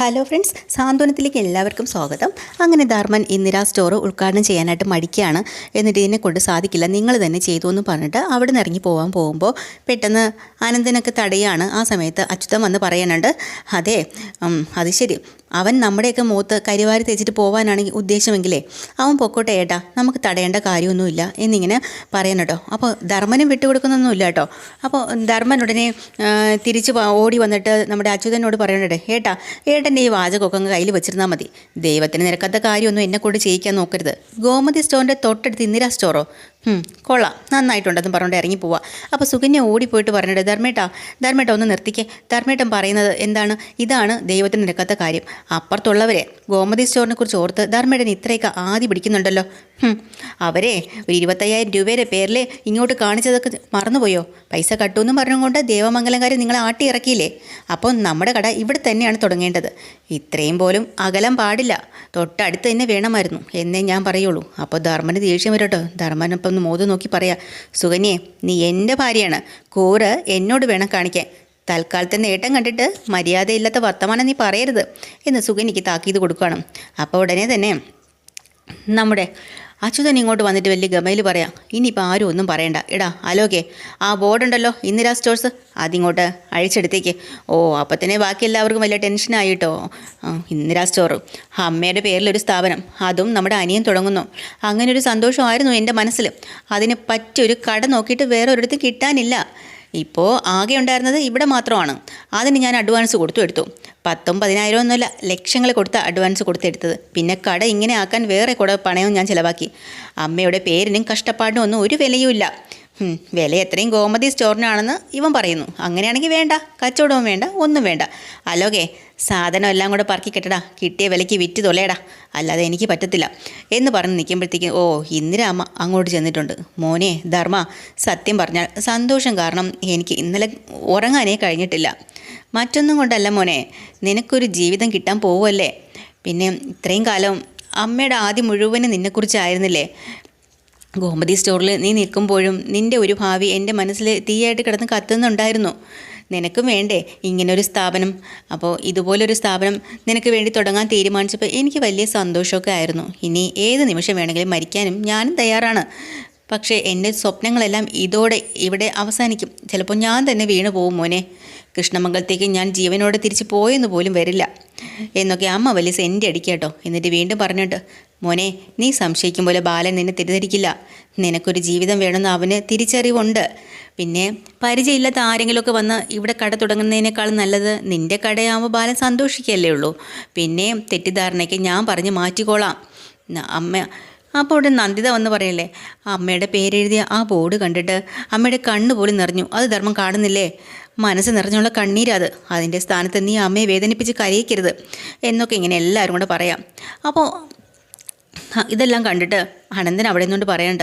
Hello friends, സാന്ത്വനത്തിലേക്ക് എല്ലാവർക്കും സ്വാഗതം. അങ്ങനെ ധർമ്മൻ ഇന്ദിര സ്റ്റോർ ഉദ്ഘാടനം ചെയ്യാനായിട്ട് മടിക്കുകയാണ്. എന്നിട്ട് ഇതിനെ കൊണ്ട് സാധിക്കില്ല, നിങ്ങൾ തന്നെ ചെയ്തു എന്ന് പറഞ്ഞിട്ട് അവിടെ നിന്ന് ഇറങ്ങി പോകുമ്പോൾ പെട്ടെന്ന് ആനന്ദനൊക്കെ തടയാണ്. ആ സമയത്ത് അച്യുതൻ വന്ന് പറയാനുണ്ട്, അതെ അത് ശരി, അവൻ നമ്മുടെയൊക്കെ മുഖത്ത് കരിവാരി തേച്ചിട്ട് പോകാനാണ് ഉദ്ദേശമെങ്കിലേ അവൻ പൊക്കോട്ടെ ഏട്ടാ, നമുക്ക് തടയേണ്ട കാര്യമൊന്നുമില്ല എന്നിങ്ങനെ പറയണം കേട്ടോ. അപ്പോൾ ധർമ്മനും വിട്ടുകൊടുക്കുന്നൊന്നുമില്ല കേട്ടോ. അപ്പോൾ ധർമ്മൻ ഉടനെ തിരിച്ച് ഓടി വന്നിട്ട് നമ്മുടെ അച്യുതനോട് പറയണ്ടേ, ഏട്ടൻ്റെ ഈ വാചകമൊക്കെ അങ്ങ് കയ്യിൽ വെച്ചിരുന്നാൽ മതി, ദൈവത്തിന് നിരക്കാത്ത കാര്യമൊന്നും എന്നെക്കൊണ്ട് ചെയ്യിക്കാൻ നോക്കരുത്. ഗോമതി സ്റ്റോറിൻ്റെ തൊട്ടടുത്ത് ഇന്ദിര സ്റ്റോറോ? കൊള്ളാം, നന്നായിട്ടുണ്ടെന്ന് പറഞ്ഞുകൊണ്ട് ഇറങ്ങി പോവുക. അപ്പോൾ സുകന്യ ഓടിപ്പോയിട്ട് പറഞ്ഞിട്ട്, ധർമ്മേട്ട ഒന്ന് നിർത്തിക്കേ, ധർമ്മേട്ടൻ പറയുന്നത് എന്താണ്, ഇതാണ് ദൈവത്തിന് നിരക്കാത്ത കാര്യം. അപ്പുറത്തുള്ളവരെ ഗോമതി സ്റ്റോറിനെ കുറിച്ച് ഓർത്ത് ധർമ്മേട്ടൻ ഇത്രയൊക്കെ ആദ്യം പിടിക്കുന്നുണ്ടല്ലോ. അവരെ ഒരു 25,000 രൂപയുടെ പേരിൽ ഇങ്ങോട്ട് കാണിച്ചതൊക്കെ മറന്നുപോയോ? പൈസ കട്ടുമെന്നും പറഞ്ഞുകൊണ്ട് ദേവമംഗലംകാരെ നിങ്ങളെ ആട്ടി ഇറക്കിയില്ലേ? അപ്പോൾ നമ്മുടെ കട ഇവിടെ തന്നെയാണ് തുടങ്ങേണ്ടത്. ഇത്രയും പോലും അകലം പാടില്ല, തൊട്ടടുത്ത് തന്നെ വേണമായിരുന്നു എന്നേ ഞാൻ പറയുള്ളൂ. അപ്പോൾ ധർമ്മന് ദേഷ്യം വരട്ടോ. ധർമ്മനപ്പം ഒന്ന് മോദം നോക്കി പറയാ, സുകന്യെ, നീ എൻ്റെ ഭാര്യയാണ്, കൂറ് എന്നോട് വേണം കാണിക്കാൻ. തൽക്കാലത്തെ നേട്ടം കണ്ടിട്ട് മര്യാദയില്ലാത്ത വർത്തമാനം നീ പറയരുത് എന്ന് സുകന്യക്ക് താക്കീത് കൊടുക്കുകയാണ്. അപ്പോൾ ഉടനെ തന്നെ നമ്മുടെ അച്യുതൻ ഇങ്ങോട്ട് വന്നിട്ട് വലിയ ഗമയിൽ പറയാം, ഇനിയിപ്പോൾ ആരും ഒന്നും പറയണ്ട. എടാ അലോകെ, ആ ബോർഡുണ്ടല്ലോ ഇന്ദിര സ്റ്റോഴ്സ്, അതിങ്ങോട്ട് അഴിച്ചെടുത്തേക്ക്. ഓ, അപ്പോൾ തന്നെ ബാക്കി എല്ലാവർക്കും വലിയ ടെൻഷനായിട്ടോ. ഇന്ദിര സ്റ്റോർ, അമ്മയുടെ പേരിലൊരു സ്ഥാപനം, അതും നമ്മുടെ അനിയൻ തുടങ്ങുന്നു. അങ്ങനെ ഒരു സന്തോഷമായിരുന്നു എൻ്റെ മനസ്സിൽ. അതിന് പറ്റിയൊരു കട നോക്കിയിട്ട് വേറെ ഒരിടത്തും കിട്ടാനില്ല. ഇപ്പോൾ ആകെ ഉണ്ടായിരുന്നത് ഇവിടെ മാത്രമാണ്. അതിന് ഞാൻ അഡ്വാൻസ് എടുത്തു. 10,000-10,000 ഒന്നുമില്ല, ലക്ഷങ്ങൾ കൊടുത്ത അഡ്വാൻസ് കൊടുത്തെടുത്തത്. പിന്നെ കട ഇങ്ങനെ ആക്കാൻ വേറെ കൂടെ പണയവും ഞാൻ ചിലവാക്കി. അമ്മയുടെ പേരിനും കഷ്ടപ്പാടിനും ഒന്നും ഒരു വിലയുമില്ല. വില എത്രയും ഗോമതി സ്റ്റോറിനാണെന്ന് ഇവൻ പറയുന്നു. അങ്ങനെയാണെങ്കിൽ വേണ്ട, കച്ചവടവും വേണ്ട, ഒന്നും വേണ്ട. അലോകെ, സാധനം എല്ലാം കൂടെ പറക്കി കെട്ടടാ, കിട്ടിയ വിലയ്ക്ക് വിറ്റ് തൊലയടാ, അല്ലാതെ എനിക്ക് പറ്റത്തില്ല എന്ന് പറഞ്ഞ് നിൽക്കുമ്പോഴത്തേക്കും ഇന്ദിര അമ്മ അങ്ങോട്ട് ചെന്നിട്ടുണ്ട്. മോനെ ധർമ്മ, സത്യം പറഞ്ഞാൽ സന്തോഷം കാരണം എനിക്ക് ഇന്നലെ ഉറങ്ങാനേ കഴിഞ്ഞിട്ടില്ല. മറ്റൊന്നും കൊണ്ടല്ല മോനെ, നിനക്കൊരു ജീവിതം കിട്ടാൻ പോവുമല്ലേ. പിന്നെ ഇത്രയും കാലം അമ്മയുടെ ആദ്യം മുഴുവനും നിന്നെക്കുറിച്ചായിരുന്നില്ലേ. ഗോമതി സ്റ്റോറിൽ നീ നിൽക്കുമ്പോഴും നിൻ്റെ ഒരു ഭാവി എൻ്റെ മനസ്സിൽ തീയായിട്ട് കിടന്ന് കത്തുന്നുണ്ടായിരുന്നു. നിനക്കും വേണ്ടേ ഇങ്ങനൊരു സ്ഥാപനം? അപ്പോൾ ഇതുപോലൊരു സ്ഥാപനം നിനക്ക് വേണ്ടി തുടങ്ങാൻ തീരുമാനിച്ചപ്പോൾ എനിക്ക് വലിയ സന്തോഷമൊക്കെ ആയിരുന്നു. ഇനി ഏത് നിമിഷം വേണമെങ്കിലും മരിക്കാനും ഞാനും തയ്യാറാണ്. പക്ഷേ എൻ്റെ സ്വപ്നങ്ങളെല്ലാം ഇതോടെ ഇവിടെ അവസാനിക്കും. ചിലപ്പോൾ ഞാൻ തന്നെ വീണു പോകും മോനെ. കൃഷ്ണമംഗലത്തേക്ക് ഞാൻ ജീവനോടെ തിരിച്ച് പോയെന്ന് പോലും വരില്ല എന്നൊക്കെ അമ്മ വലിയ സെൻറ്റ് അടിക്കാട്ടോ. എന്നിട്ട് വീണ്ടും പറഞ്ഞിട്ട്, മോനെ, നീ സംശയിക്കും പോലെ ബാലൻ നിന്നെ തെറ്റിദ്ധരിക്കില്ല. നിനക്കൊരു ജീവിതം വേണമെന്ന് അവന് തിരിച്ചറിവുണ്ട്. പിന്നെ പരിചയമില്ലാത്ത ആരെങ്കിലുമൊക്കെ വന്ന് ഇവിടെ കട തുടങ്ങുന്നതിനേക്കാൾ നല്ലത് നിൻ്റെ കടയാകുമ്പോൾ ബാലൻ സന്തോഷിക്കുകയല്ലേ ഉള്ളൂ. പിന്നെ തെറ്റിദ്ധാരണയ്ക്ക് ഞാൻ പറഞ്ഞ് മാറ്റിക്കോളാം. അമ്മ അപ്പോൾ ഇവിടെ നന്ദിത വന്ന് പറയല്ലേ, അമ്മയുടെ പേരെഴുതിയ ആ ബോർഡ് കണ്ടിട്ട് അമ്മയുടെ കണ്ണ് പോലും നിറഞ്ഞു. അത് ധർമ്മം കാണുന്നില്ലേ? മനസ്സ് നിറഞ്ഞുള്ള കണ്ണീരത്. അതിൻ്റെ സ്ഥാനത്ത് നീ അമ്മയെ വേദനിപ്പിച്ച് കരയിക്കരുത് എന്നൊക്കെ ഇങ്ങനെ എല്ലാവരും കൂടെ പറയാം. അപ്പോൾ ഇതെല്ലാം കണ്ടിട്ട് അനന്തൻ അവിടെ നിന്നുകൊണ്ട് പറയണ്ട,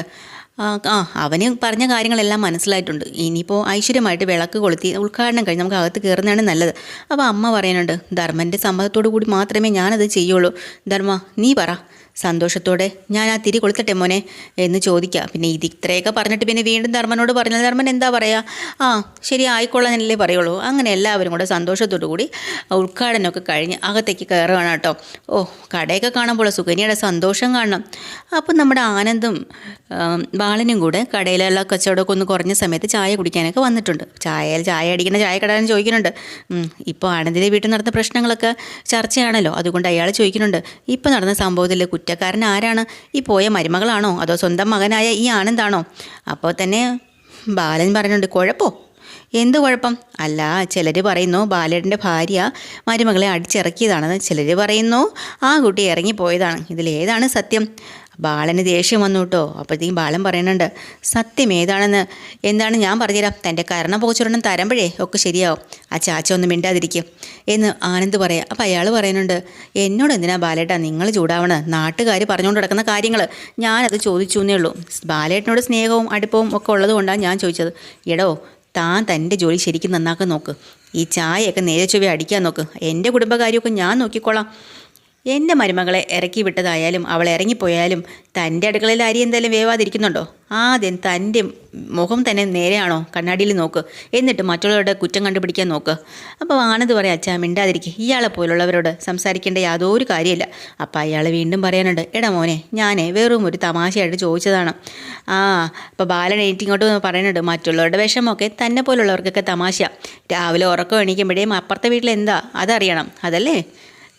അവന് പറഞ്ഞ കാര്യങ്ങളെല്ലാം മനസ്സിലായിട്ടുണ്ട്. ഇനിയിപ്പോൾ ഐശ്വര്യമായിട്ട് വിളക്ക് കൊളുത്തി ഉദ്ഘാടനം കഴിഞ്ഞ് നമുക്ക് അകത്ത് കയറുന്നതാണ് നല്ലത്. അപ്പോൾ അമ്മ പറയുന്നുണ്ട്, ധർമ്മൻ്റെ സമ്മതത്തോടു കൂടി മാത്രമേ ഞാനത് ചെയ്യുള്ളൂ. ധർമ്മ, നീ പറ, സന്തോഷത്തോടെ ഞാൻ ആ തിരി കൊളുത്തട്ടെ മോനെ എന്ന് ചോദിക്കുക. പിന്നെ ഇത്രയൊക്കെ പറഞ്ഞിട്ട് പിന്നെ വീണ്ടും ധർമ്മനോട് പറഞ്ഞാൽ ധർമ്മൻ എന്താ പറയുക? ശരി ആയിക്കൊള്ളാനല്ലേ പറയുള്ളൂ. അങ്ങനെ എല്ലാവരും കൂടെ സന്തോഷത്തോടു കൂടി ഉദ്ഘാടനമൊക്കെ കഴിഞ്ഞ് അകത്തേക്ക് കയറുകയാണ് കേട്ടോ. കടയൊക്കെ കാണുമ്പോൾ സുകന്യയുടെ സന്തോഷം കാണണം. അപ്പം നമ്മുടെ ആനന്ദും ബാലനും കൂടെ കടയിലുള്ള കച്ചവടമൊക്കെ ഒന്ന് കുറഞ്ഞ സമയത്ത് ചായ കുടിക്കാനൊക്കെ വന്നിട്ടുണ്ട്. ചായ അടിക്കുന്ന ചായക്കടന്ന് ചോദിക്കുന്നുണ്ട്. ഇപ്പോൾ ആനന്ദിൻ്റെ വീട്ടിൽ നടന്ന പ്രശ്നങ്ങളൊക്കെ ചർച്ചയാണല്ലോ, അതുകൊണ്ട് അയാൾ ചോദിക്കുന്നുണ്ട്, ഇപ്പോൾ നടന്ന സംഭവത്തിൽ കുറ്റക്കാരൻ ആരാണ്? ഈ പോയ മരുമകളാണോ അതോ സ്വന്തം മകനായ ഈ ആനന്ദാണോ? അപ്പോൾ തന്നെ ബാലൻ പറയുന്നുണ്ട്, കുഴപ്പമോ? എന്ത് കുഴപ്പം? അല്ല, ചിലർ പറയുന്നു ബാലേട്ടൻ്റെ ഭാര്യ മരുമകളെ അടിച്ചിറക്കിയതാണെന്ന്, ചിലർ പറയുന്നു ആ കുട്ടി ഇറങ്ങിപ്പോയതാണ്. ഇതിലേതാണ് സത്യം? ബാലന് ദേഷ്യം വന്നു കേട്ടോ. അപ്പോഴത്തേക്കും ബാലൻ പറയുന്നുണ്ട്, സത്യം ഏതാണെന്ന് എന്താണ് ഞാൻ പറഞ്ഞുതരാം, തൻ്റെ കരണപോച്ചൊരെണ്ണം തരുമ്പോഴേ ഒക്കെ ശരിയാവും. ആ ചാച്ച ഒന്നും മിണ്ടാതിരിക്കും എന്ന് ആനന്ദ് പറയാം. അപ്പോൾ അയാൾ പറയുന്നുണ്ട്, എന്നോട് എന്തിനാ ബാലേട്ടാ നിങ്ങൾ ചൂടാവണത്? നാട്ടുകാർ പറഞ്ഞുകൊണ്ട് നടക്കുന്ന കാര്യങ്ങൾ ഞാനത് ചോദിച്ചു എന്നേ ഉള്ളൂ. ബാലേട്ടനോട് സ്നേഹവും അടുപ്പവും ഒക്കെ ഉള്ളത് കൊണ്ടാണ് ഞാൻ ചോദിച്ചത്. എടോ, താൻ തൻ്റെ ജോലി ശരിക്കും നന്നാക്കാൻ നോക്ക്. ഈ ചായയൊക്കെ നേരെ ചൊവ്വേ അടിക്കാൻ നോക്ക്. എൻ്റെ കുടുംബകാര്യമൊക്കെ ഞാൻ നോക്കിക്കോളാം എൻ്റെ മരുമകളെ ഇറക്കി വിട്ടതായാലും അവൾ ഇറങ്ങിപ്പോയാലും തൻ്റെ അടുക്കളയിൽ അരി എന്തായാലും വേവാതിരിക്കുന്നുണ്ടോ? ആദ്യം തൻ്റെ മുഖം തന്നെ നേരെയാണോ കണ്ണാടിയിൽ നോക്ക്, എന്നിട്ട് മറ്റുള്ളവരുടെ കുറ്റം കണ്ടുപിടിക്കാൻ നോക്ക്. അപ്പോൾ ആനന്ദ് പറയാം, അച്ഛാ മിണ്ടാതിരിക്കുക, ഇയാളെ പോലുള്ളവരോട് സംസാരിക്കേണ്ട യാതൊരു കാര്യമില്ല. അപ്പോൾ അയാൾ വീണ്ടും പറയാനുണ്ട്, എടാ മോനെ ഞാനേ വെറും ഒരു തമാശയായിട്ട് ചോദിച്ചതാണ്. അപ്പോൾ ബാലൻ ഇങ്ങോട്ട് പറയുന്നുണ്ട്, മറ്റുള്ളവരുടെ വിഷമമൊക്കെ തന്നെ പോലുള്ളവർക്കൊക്കെ തമാശ. രാവിലെ ഉറക്കം എണീക്കുമ്പോഴേയും അപ്പുറത്തെ വീട്ടിൽ എന്താ അതറിയണം, അതല്ലേ?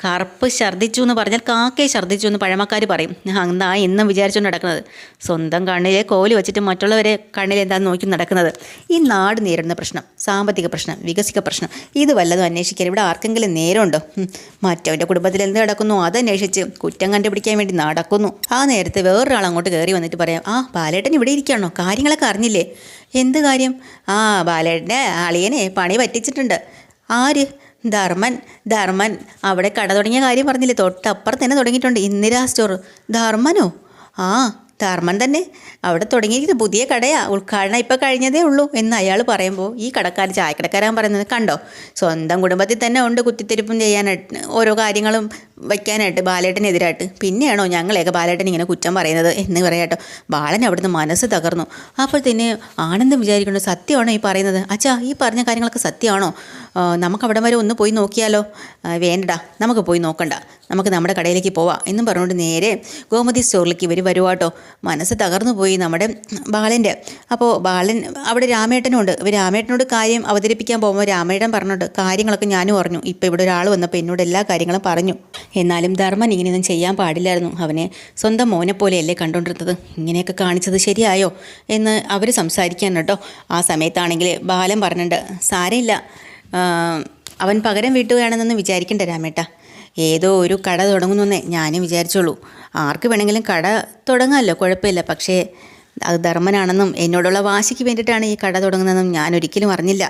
കറുപ്പ് ഛർദ്ദിച്ചു എന്ന് പറഞ്ഞാൽ കാക്കയെ ഛർദ്ദിച്ചു എന്ന് പഴമക്കാർ പറയും. എന്താ എന്നും വിചാരിച്ചുകൊണ്ട് നടക്കുന്നത്? സ്വന്തം കണ്ണിലെ കോല് വെച്ചിട്ട് മറ്റുള്ളവരെ കണ്ണിൽ എന്താണെന്ന് നോക്കി നടക്കുന്നത്. ഈ നാട് നേരിടുന്ന പ്രശ്നം, സാമ്പത്തിക പ്രശ്നം, വികസിക പ്രശ്നം, ഇത് വല്ലതും അന്വേഷിക്കാൻ ഇവിടെ ആർക്കെങ്കിലും നേരമുണ്ടോ? മറ്റവൻ്റെ കുടുംബത്തിൽ എന്ത് നടക്കുന്നു അതന്വേഷിച്ച് കുറ്റം കണ്ടുപിടിക്കാൻ വേണ്ടി നടക്കുന്നു. ആ നേരത്തെ വേറൊരാൾ അങ്ങോട്ട് കയറി വന്നിട്ട് പറയാം, ബാലേട്ടൻ ഇവിടെ ഇരിക്കുകയാണോ? കാര്യങ്ങളൊക്കെ അറിഞ്ഞില്ലേ? എന്ത് കാര്യം? ബാലേട്ടൻ്റെ അളിയനെ പണി പറ്റിച്ചിട്ടുണ്ട്. ആര്? ധർമ്മൻ അവിടെ കട തുടങ്ങിയ കാര്യം പറഞ്ഞില്ലേ, തൊട്ടപ്പുറത്ത് തന്നെ തുടങ്ങിയിട്ടുണ്ട് ഇന്ദിരാ സ്റ്റോർ. ധർമ്മനോ? ധർമ്മൻ തന്നെ അവിടെ തുടങ്ങിയിരിക്കുന്നത് പുതിയ കടയാ, ഉദ്ഘാടനം ഇപ്പോൾ കഴിഞ്ഞതേ ഉള്ളൂ എന്ന് അയാൾ പറയുമ്പോൾ ഈ കടക്കാർ ചായക്കടക്കാരൻ പറയുന്നത് കണ്ടോ, സ്വന്തം കുടുംബത്തിൽ തന്നെ ഉണ്ട് കുത്തിത്തിരിപ്പും ചെയ്യാനായിട്ട്, ഓരോ കാര്യങ്ങളും വയ്ക്കാനായിട്ട് ബാലേട്ടനെതിരായിട്ട്, പിന്നെയാണോ ഞങ്ങളെയൊക്കെ ബാലേട്ടൻ ഇങ്ങനെ കുറ്റം പറയുന്നത് എന്ന് പറയാട്ടോ. ബാലൻ അവിടുന്ന് മനസ്സ് തകർന്നു. അപ്പോഴത്തേന് ആനന്ദം വിചാരിക്കുന്നു, സത്യമാണോ ഈ പറയുന്നത്? അച്ഛാ ഈ പറഞ്ഞ കാര്യങ്ങളൊക്കെ സത്യമാണോ? നമുക്ക് അവിടെ വരെ ഒന്ന് പോയി നോക്കിയാലോ? വേണ്ടടാ, നമുക്ക് പോയി നോക്കണ്ട, നമുക്ക് നമ്മുടെ കടയിലേക്ക് പോവാം എന്നും പറഞ്ഞുകൊണ്ട് നേരെ ഗോമതി സ്റ്റോറിലേക്ക് ഇവർ വരുവാട്ടോ. മനസ്സ് തകർന്നു പോയി നമ്മുടെ ബാലൻ്റെ. അപ്പോൾ ബാലൻ അവിടെ രാമേട്ടനുണ്ട്. ഇവർ രാമേട്ടനോട് കാര്യം അവതരിപ്പിക്കാൻ പോകുമ്പോൾ രാമേട്ടൻ പറഞ്ഞിട്ട് കാര്യങ്ങളൊക്കെ ഞാനും അറിഞ്ഞു, ഇപ്പോൾ ഇവിടെ ഒരാൾ വന്നപ്പോൾ എന്നോട് എല്ലാ കാര്യങ്ങളും പറഞ്ഞു. എന്നാലും ധർമ്മൻ ഇങ്ങനെയൊന്നും ചെയ്യാൻ പാടില്ലായിരുന്നു, അവനെ സ്വന്തം മോനെ പോലെയല്ലേ കണ്ടുകൊണ്ടിരുന്നത്, ഇങ്ങനെയൊക്കെ കാണിച്ചത് ശരിയായോ എന്ന് അവർ സംസാരിക്കാൻ കേട്ടോ. ആ സമയത്താണെങ്കിൽ ബാലൻ പറഞ്ഞിട്ടുണ്ട്, സാരമില്ല, അവൻ പകരം വീട്ടുകയാണെന്നൊന്നും വിചാരിക്കണ്ട രാമേട്ട, ഏതോ ഒരു കട തുടങ്ങുന്നേ ഞാനും വിചാരിച്ചോളൂ. ആർക്ക് വേണമെങ്കിലും കട തുടങ്ങാമല്ലോ, കുഴപ്പമില്ല. പക്ഷേ അത് ധർമ്മനാണെന്നും എന്നോടുള്ള വാശിക്ക് വേണ്ടിയിട്ടാണ് ഈ കട തുടങ്ങുന്നതെന്നും ഞാൻ ഒരിക്കലും അറിഞ്ഞില്ല.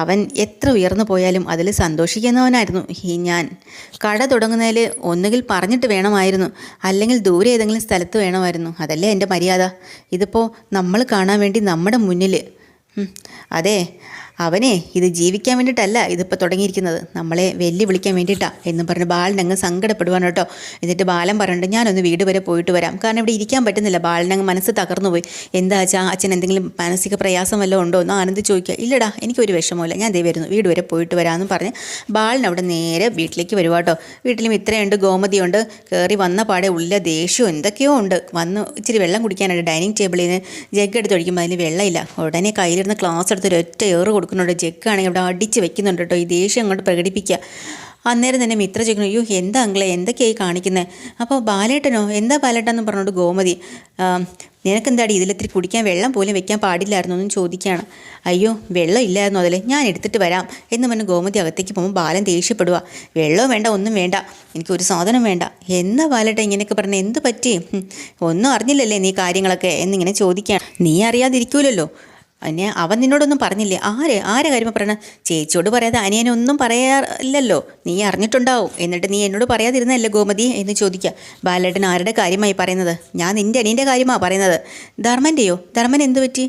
അവൻ എത്ര ഉയർന്നു പോയാലും അതിൽ സന്തോഷിക്കുന്നവനായിരുന്നു ഞാൻ. കട തുടങ്ങുന്നതിൽ ഒന്നുകിൽ പറഞ്ഞിട്ട് വേണമായിരുന്നു, അല്ലെങ്കിൽ ദൂരെ ഏതെങ്കിലും സ്ഥലത്ത് വേണമായിരുന്നു. അതല്ലേ എൻ്റെ മര്യാദ. ഇതിപ്പോൾ നമ്മൾ കാണാൻ വേണ്ടി നമ്മുടെ മുന്നിൽ. അതെ, അവനെ ഇത് ജീവിക്കാൻ വേണ്ടിയിട്ടല്ല ഇതിപ്പോൾ തുടങ്ങിയിരിക്കുന്നത്, നമ്മളെ വെല്ലുവിളിക്കാൻ വേണ്ടിയിട്ടാണ് എന്നും പറഞ്ഞ് ബാലനങ്ങ് സങ്കടപ്പെടുവാണ് കേട്ടോ. എന്നിട്ട് ബാലൻ പറഞ്ഞിട്ട് ഞാനൊന്ന് വീട് വരെ പോയിട്ട് വരാം, കാരണം ഇവിടെ ഇരിക്കാൻ പറ്റുന്നില്ല. ബാലനങ്ങ് മനസ്സ് തകർന്നു പോയി. എന്താ വെച്ചാൽ അച്ഛൻ എന്തെങ്കിലും മാനസിക പ്രയാസം വല്ലതും ഉണ്ടോ എന്ന് ആനന്ദ് ചോദിക്കുക. ഇല്ലടാ, എനിക്കൊരു വിഷമമില്ല, ഞാൻ ദേ വരുന്നു, വീട് വരെ പോയിട്ട് വരാമെന്ന് പറഞ്ഞ് ബാലൻ അവിടെ നേരെ വീട്ടിലേക്ക് വരുവാട്ടോ. വീട്ടിലും ഇത്രയുണ്ട്, ഗോമതിയുണ്ട്. കയറി വന്ന പാടെ ഉള്ള ദേഷ്യവും എന്തൊക്കെയോ ഉണ്ട്. വന്ന് ഇച്ചിരി വെള്ളം കുടിക്കാനായിട്ട് ഡൈനിങ് ടേബിളിൽ നിന്ന് ജഗ് എടുത്ത് ഒഴിക്കുമ്പോൾ അതിന് വെള്ളമില്ല. ഉടനെ കയ്യിലിരുന്ന് ഗ്ലാസ് എടുത്ത് ഒരൊറ്റ ഏറ് കൊടുക്കുന്നുണ്ട്. ജഗ്ഗാണെങ്കിൽ അവിടെ അടിച്ച് വെക്കുന്നുണ്ട് കേട്ടോ. ഈ ദേഷ്യം അങ്ങോട്ട് പ്രകടിപ്പിക്കുക. അന്നേരം തന്നെ മിത്ര ചോദിക്കുന്നു, അയ്യോ എന്താ അങ്ങളെ എന്തൊക്കെയായി കാണിക്കുന്നത്? അപ്പോൾ ബാലേട്ടനോ? എന്താ ബാലേട്ടനെന്ന് പറഞ്ഞുകൊണ്ട് ഗോമതി, നിനക്കെന്താടി ഇതിലിത്തിരി കുടിക്കാൻ വെള്ളം പോലും വെക്കാൻ പാടില്ലായിരുന്നു എന്നും ചോദിക്കുകയാണ്. അയ്യോ വെള്ളം ഇല്ലായിരുന്നു അതിൽ, ഞാൻ എടുത്തിട്ട് വരാം എന്ന് പറഞ്ഞ് ഗോമതി അകത്തേക്ക് പോകുമ്പോൾ ബാലൻ ദേഷ്യപ്പെടുക. വെള്ളവും വേണ്ട, ഒന്നും വേണ്ട, എനിക്കൊരു സാധനം വേണ്ട. എന്താ ബാലേട്ടൻ ഇങ്ങനെയൊക്കെ പറഞ്ഞ്, എന്ത് പറ്റി? ഒന്നും അറിഞ്ഞില്ലല്ലേ നീ കാര്യങ്ങളൊക്കെ എന്നിങ്ങനെ ചോദിക്കുകയാണ്. നീ അറിയാതിരിക്കൂലല്ലോ, അന്നെ അവൻ നിന്നോടൊന്നും പറഞ്ഞില്ലേ? ആരെ കാര്യമാണ് പറയണത്? ചേച്ചിയോട് പറയാതെ അനിയനെ ഒന്നും പറയാറില്ലല്ലോ, നീ അറിഞ്ഞിട്ടുണ്ടാവും, എന്നിട്ട് നീ എന്നോട് പറയാതിരുന്നല്ലേ ഗോമതി എന്ന് ചോദിക്കുക. ബാലേട്ടൻ ആരുടെ കാര്യമായി പറയുന്നത്? ഞാൻ നിൻ്റെ അനിയൻ്റെ കാര്യമാണ് പറയുന്നത്. ധർമ്മൻ്റെയോ? ധർമ്മൻ എന്ത് പറ്റി?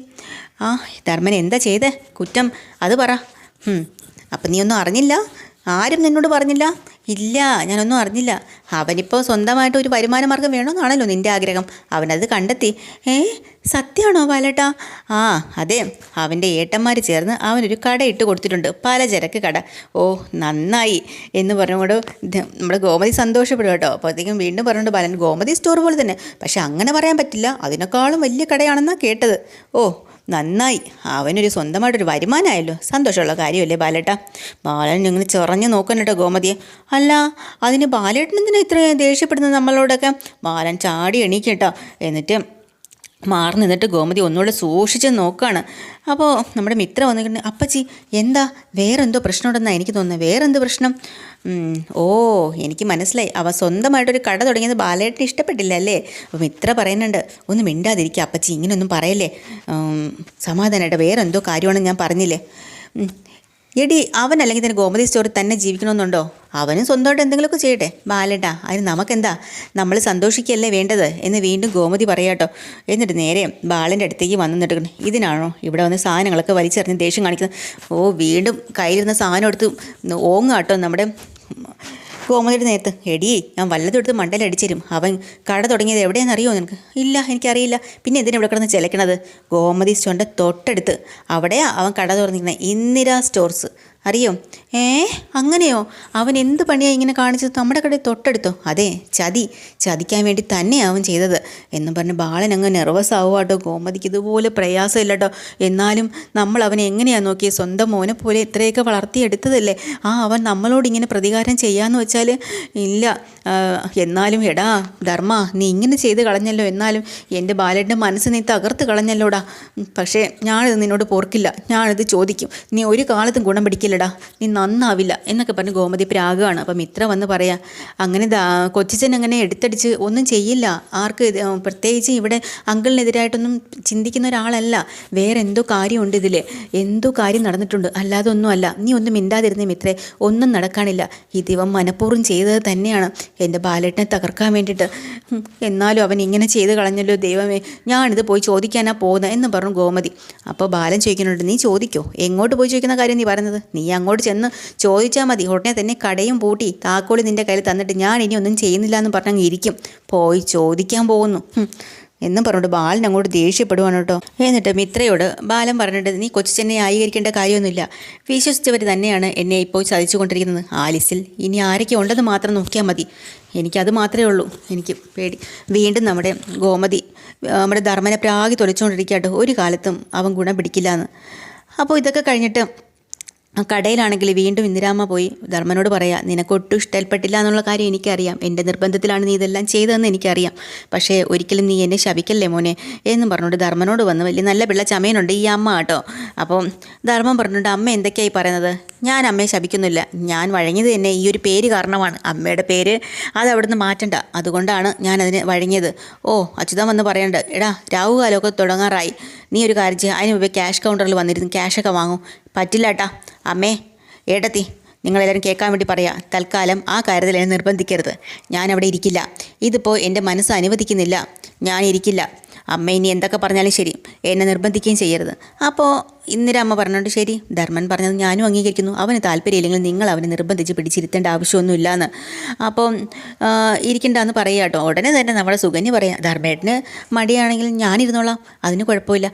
ധർമ്മൻ എന്താ ചെയ്തേ കുറ്റം അത് പറ. അപ്പം നീ ഒന്നും അറിഞ്ഞില്ല? ആരും നിന്നോട് പറഞ്ഞില്ല? ഇല്ല, ഞാനൊന്നും അറിഞ്ഞില്ല. അവനിപ്പോൾ സ്വന്തമായിട്ട് ഒരു വരുമാന മാർഗ്ഗം വേണമെന്നാണല്ലോ നിൻ്റെ ആഗ്രഹം. അവനത് കണ്ടെത്തി. സത്യമാണോ ബാലേട്ടാ? അതെ, അവൻ്റെ ഏട്ടന്മാർ ചേർന്ന് അവനൊരു കട ഇട്ട് കൊടുത്തിട്ടുണ്ട്, പലചരക്ക് കട. ഓ നന്നായി എന്ന് പറഞ്ഞുകൊണ്ട് നമ്മുടെ ഗോമതി സന്തോഷപ്പെടും കേട്ടോ. അപ്പോഴത്തേക്കും വീണ്ടും പറഞ്ഞുകൊണ്ട് ബാലൻ, ഗോമതി സ്റ്റോർ പോലെ തന്നെ, പക്ഷെ അങ്ങനെ പറയാൻ പറ്റില്ല, അതിനേക്കാളും വലിയ കടയാണെന്നാണ് കേട്ടത്. ഓ നന്നായി, അവനൊരു സ്വന്തമായിട്ടൊരു വരുമാനമായല്ലോ, സന്തോഷമുള്ള കാര്യമല്ലേ ബാലേട്ട? ബാലൻ ഇങ്ങനെ ചൊറഞ്ഞ് നോക്കണട്ടോ ഗോമതിയെ. അല്ല, അതിന് ബാലേട്ടൻ എന്തിനാ ഇത്ര ദേഷ്യപ്പെടുന്നത് നമ്മളോടൊക്കെ? ബാലൻ ചാടി എണീക്കട്ടോ. എന്നിട്ട് മാറി നിന്നിട്ട് ഗോമതി ഒന്നുകൂടെ സൂക്ഷിച്ച് നോക്കുകയാണ്. അപ്പോൾ നമ്മുടെ മിത്ര വന്നിട്ടുണ്ട്. അപ്പച്ചി എന്താ, വേറെന്തോ പ്രശ്നമുണ്ടെന്നാണ് എനിക്ക് തോന്നുന്നത്. വേറെന്ത് പ്രശ്നം? എനിക്ക് മനസ്സിലായി, അവ സ്വന്തമായിട്ടൊരു കട തുടങ്ങിയത് ബാലേട്ടന് ഇഷ്ടപ്പെട്ടില്ല അല്ലേ? അപ്പോൾ മിത്ര പറയുന്നുണ്ട്, ഒന്ന് മിണ്ടാതിരിക്കുക അപ്പച്ചി, ഇങ്ങനെയൊന്നും പറയല്ലേ, സമാധാനമായിട്ട് വേറെന്തോ കാര്യമാണെന്ന് ഞാൻ പറഞ്ഞില്ലേ. എടി, അവൻ അല്ലെങ്കിൽ തന്നെ ഗോമതി സ്റ്റോറിൽ തന്നെ ജീവിക്കണമെന്നുണ്ടോ? അവനും സ്വന്തമായിട്ട് എന്തെങ്കിലുമൊക്കെ ചെയ്യട്ടെ ബാലേട്ടാ, അതിന് നമുക്കെന്താ, നമ്മൾ സന്തോഷിക്കുകയല്ലേ വേണ്ടത് എന്ന് വീണ്ടും ഗോമതി പറയാട്ടോ. എന്നിട്ട് നേരെ ബാലൻ്റെ അടുത്തേക്ക് വന്നു നിന്നിട്ട്, ഇതിനാണോ ഇവിടെ വന്ന് സാധനങ്ങളൊക്കെ വലിച്ചെറിഞ്ഞ് ദേഷ്യം കാണിക്കുന്നത്? വീണ്ടും കയ്യിലിരുന്ന സാധനം എടുത്ത് ഓങ്ങാട്ടോ നമ്മുടെ ഗോമതിയുടെ നേരത്ത് എടി ഞാൻ വല്ലതും എടുത്ത് മണ്ടയിലടിച്ചു തരും. അവൻ കട തുടങ്ങിയത് എവിടെയെന്ന് അറിയുമോ നിനക്ക്? ഇല്ല, എനിക്കറിയില്ല. പിന്നെ എന്തിനാ ഇവിടെ കിടന്ന് ചിലക്കണത്? ഗോമതി സ്റ്റോറിൻ്റെ തൊട്ടടുത്ത് അവിടെയാ അവൻ കട തുറന്നിരിക്കുന്നത്, ഇന്ദിരാ സ്റ്റോർസ്. അറിയോ? അങ്ങനെയോ? അവൻ എന്ത് പണിയാണ് ഇങ്ങനെ കാണിച്ചത്? നമ്മുടെ കടയിൽ തൊട്ടടുത്തോ? അതെ, ചതിക്കാൻ വേണ്ടി തന്നെയാണ് അവൻ ചെയ്തത് എന്നും പറഞ്ഞ് ബാലൻ അങ്ങ് നെർവസ് ആവുക ഗോമതിക്ക് ഇതുപോലെ പ്രയാസമില്ല കേട്ടോ. എന്നാലും നമ്മൾ അവനെ എങ്ങനെയാണ് നോക്കിയത്? സ്വന്തം മോനെ പോലെ ഇത്രയൊക്കെ വളർത്തിയെടുത്തതല്ലേ. അവൻ നമ്മളോട് ഇങ്ങനെ പ്രതികാരം ചെയ്യാന്ന് വെച്ചാൽ ഇല്ല. എന്നാലും എടാ ധർമ്മ, നീ ഇങ്ങനെ ചെയ്ത് കളഞ്ഞല്ലോ. എന്നാലും എൻ്റെ ബാലൻ്റെ മനസ്സ് നീ തകർത്ത് കളഞ്ഞല്ലോടാ. പക്ഷേ ഞാനിത് നിന്നോട് പോർക്കില്ല, ഞാനിത് ചോദിക്കും. നീ ഒരു കാലത്തും ഗുണം പിടിക്കില്ലടാ, നീ നന്നാവില്ല എന്നൊക്കെ പറഞ്ഞ് ഗോമതി പ്രാഗമാണ്. അപ്പം മിത്ര വന്ന് പറയാം, അങ്ങനെ കൊച്ചിച്ചൻ അങ്ങനെ എടുത്തടിച്ച് ഒന്നും ചെയ്യില്ല. ആർക്ക് പ്രത്യേകിച്ച് ഇവിടെ അങ്കിളിനെതിരായിട്ടൊന്നും ചിന്തിക്കുന്ന ഒരാളല്ല. വേറെ എന്തോ കാര്യമുണ്ട് ഇതിൽ, എന്തോ കാര്യം നടന്നിട്ടുണ്ട്, അല്ലാതെ ഒന്നുമല്ല. നീ ഒന്നും മിണ്ടാതിരുന്നേ മിത്രേ, ഒന്നും നടക്കാനില്ല. ഇതിവൻ മനഃപൂർവ്വം ചെയ്തത് തന്നെയാണ് എൻ്റെ ബാലേട്ടനെ തകർക്കാൻ വേണ്ടിയിട്ട്. എന്നാലും അവൻ ഇങ്ങനെ ചെയ്ത് കളഞ്ഞല്ലോ ദൈവമേ, ഞാനിത് പോയി ചോദിക്കാനാ പോകുന്നത് എന്ന് പറഞ്ഞു ഗോമതി. അപ്പോൾ ബാലൻ ചോദിക്കുന്നുണ്ട്, നീ ചോദിക്കോ? എങ്ങോട്ട് പോയി ചോദിക്കുന്ന കാര്യം നീ പറയുന്നത്? നീ അങ്ങോട്ട് ചെന്ന് ചോദിച്ചാൽ മതി. ഉടനെ തന്നെ കടയും പൂട്ടി താക്കോല് നിൻ്റെ കയ്യിൽ തന്നിട്ട് ഞാൻ ഇനി ഒന്നും ചെയ്യുന്നില്ല എന്ന് പറഞ്ഞങ്ങ് ഇരിക്കും. പോയി ചോദിക്കാൻ പോകുന്നു എന്നും പറഞ്ഞിട്ട് ബാലൻ അങ്ങോട്ട് ദേഷ്യപ്പെടുവാണ് കേട്ടോ. എന്നിട്ട് മിത്രയോട് ബാലൻ പറഞ്ഞിട്ട്, നീ കൊച്ചിച്ചെന്നെ ന്യായീകരിക്കേണ്ട കാര്യമൊന്നുമില്ല. വിശ്വസിച്ചവർ തന്നെയാണ് എന്നെ ഇപ്പോൾ ചതിച്ചു കൊണ്ടിരിക്കുന്നത്. ആലിസിൽ ഇനി ആരൊക്കെ ഉണ്ടെന്ന് മാത്രം നോക്കിയാൽ മതി. എനിക്കത് മാത്രമേ ഉള്ളൂ. എനിക്ക് പേടി. വീണ്ടും നമ്മുടെ ഗോമതി നമ്മുടെ ധർമ്മനെ പ്രാഗി തൊലിച്ചുകൊണ്ടിരിക്കട്ടോ. ഒരു കാലത്തും അവൻ ഗുണം പിടിക്കില്ല എന്ന്. അപ്പോൾ ഇതൊക്കെ കഴിഞ്ഞിട്ട് കടയിലാണെങ്കിൽ വീണ്ടും ഇന്ദിരാമ്മ പോയി ധർമ്മനോട് പറയാം, നിനക്കൊട്ടും ഇഷ്ടപ്പെട്ടില്ല എന്നുള്ള കാര്യം എനിക്കറിയാം. എൻ്റെ നിർബന്ധത്തിലാണ് നീ ഇതെല്ലാം ചെയ്തതെന്ന് എനിക്കറിയാം. പക്ഷേ ഒരിക്കലും നീ എന്നെ ശപിക്കല്ലേ മോനെ എന്നും പറഞ്ഞുകൊണ്ട് ധർമ്മനോട് വന്ന് വലിയ നല്ല പിള്ള ചമയനുണ്ട് ഈ അമ്മ കേട്ടോ. അപ്പം ധർമ്മം പറഞ്ഞിട്ടുണ്ട്, അമ്മ എന്തൊക്കെയായി പറയുന്നത്? ഞാൻ അമ്മയെ ശപിക്കുന്നില്ല. ഞാൻ വഴങ്ങിയത് തന്നെ ഈ ഒരു പേര് കാരണമാണ്. അമ്മയുടെ പേര് അത് അവിടുന്ന് മാറ്റണ്ട, അതുകൊണ്ടാണ് ഞാനതിന് വഴങ്ങിയത്. അച്യുതൻ വന്ന് പറയണ്ട, എടാ രാവുകാലമൊക്കെ തുടങ്ങാറായി, നീ ഒരു കാര്യം ചെയ്യുക, അതിന് മുമ്പേ ക്യാഷ് കൗണ്ടറിൽ വന്നിരുന്ന് ക്യാഷൊക്കെ വാങ്ങും. പറ്റില്ല ഏട്ടാ. അമ്മേ, ഏട്ടത്തി, നിങ്ങളെല്ലാവരും കേൾക്കാൻ വേണ്ടി പറയാം, തൽക്കാലം ആ കാര്യത്തിൽ എന്നെ നിർബന്ധിക്കരുത്. ഞാനവിടെ ഇരിക്കില്ല. ഇതിപ്പോൾ എൻ്റെ മനസ്സ് അനുവദിക്കുന്നില്ല, ഞാനിരിക്കില്ല. അമ്മ ഇനി എന്തൊക്കെ പറഞ്ഞാലും ശരി, എന്നെ നിർബന്ധിക്കുകയും ചെയ്യരുത്. അപ്പോൾ ഇന്ദിരാമ്മ പറഞ്ഞിട്ട്, ശരി, ധർമ്മൻ പറഞ്ഞത് ഞാനും അംഗീകരിക്കുന്നു. അവന് താല്പര്യമില്ലെങ്കിൽ നിങ്ങൾ അവനെ നിർബന്ധിച്ച് പിടിച്ചിരുത്തേണ്ട ആവശ്യമൊന്നുമില്ല എന്ന്. അപ്പം ഇരിക്കണ്ടെന്ന് പറയുക കേട്ടോ. ഉടനെ തന്നെ നമ്മുടെ സുകന്യ പറയാം, ധർമ്മേട്ടന് മടിയാണെങ്കിൽ ഞാനിരുന്നോളാം, അതിന് കുഴപ്പമില്ല.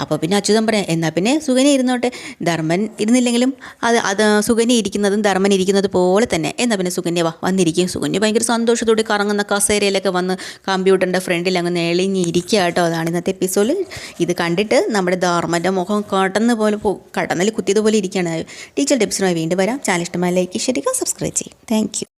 അപ്പോൾ പിന്നെ അച്യുതൻ പറയാം, എന്നാൽ പിന്നെ സുകന്യ ഇരുന്നോട്ടെ. ധർമ്മൻ ഇരുന്നില്ലെങ്കിലും അത് സുകന്യ ഇരിക്കുന്നതും ധർമ്മൻ ഇരിക്കുന്നത് പോലെ തന്നെ. എന്നാൽ പിന്നെ സുകന്യ വന്നിരിക്കും. സുകന്യ ഭയങ്കര സന്തോഷത്തോടെ കറങ്ങുന്ന കസേരയിലൊക്കെ വന്ന് കമ്പ്യൂട്ടറിൻ്റെ ഫ്രണ്ടിൽ അങ്ങ് നെളിഞ്ഞിരിക്കുക കേട്ടോ. അതാണ് ഇന്നത്തെ എപ്പിസോഡിൽ. ഇത് കണ്ടിട്ട് നമ്മുടെ ധർമ്മൻ്റെ മുഖം കടന്നൽ കുത്തിയതുപോലെ ഇരിക്കുകയാണ്. ടീച്ചർ ടിപ്സിനുമായി വീണ്ടും വരാം. ചാനൽ ഇഷ്ടമായ ലൈക്ക്, ഷെയർ, സബ്സ്ക്രൈബ് ചെയ്യും. Thank you.